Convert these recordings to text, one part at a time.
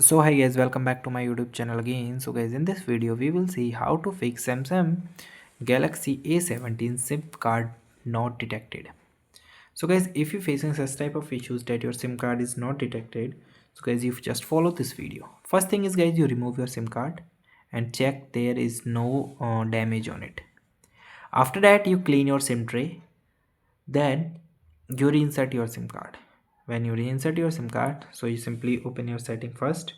So hi guys, welcome back to my YouTube channel again. So guys, in this video we will see how to fix Samsung Galaxy A17 SIM card not detected. So guys, if you're facing such type of issues that your SIM card is not detected, so guys, you just follow this video. First thing is guys, you remove your SIM card and check there is no damage on it. After that, you clean your SIM tray. Then you reinsert your SIM card. When you reinsert your SIM card, so you simply open your setting first.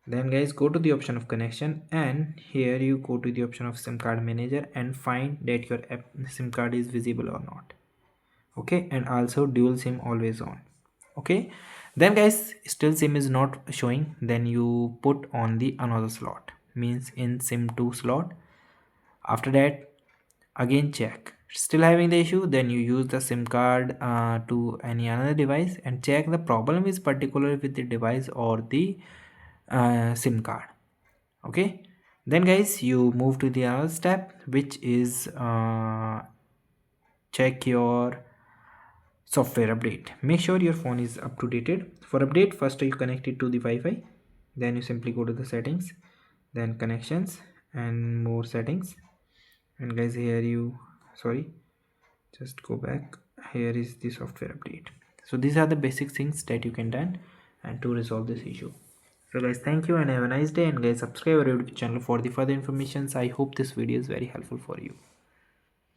Then guys, go to the option of connection, and here you go to the option of SIM card manager and find that your SIM card is visible or not. Okay, and also dual SIM always on. Okay, then guys, still SIM is not showing, then you put on the another slot, means in SIM 2 slot. After that, again check, still having the issue, then you use the SIM card to any another device and check the problem is particular with the device or the SIM card. Okay, then guys, you move to the other step, which is check your software update. Make sure your phone is up to dated. For update, first you connect it to the Wi-Fi, then you simply go to the settings, then connections and more settings. And guys, here you, sorry, just go back, here is the software update. So these are the basic things that you can done and to resolve this issue. So guys, thank you and have a nice day, and guys, subscribe our YouTube channel for the further informations. I hope this video is very helpful for you.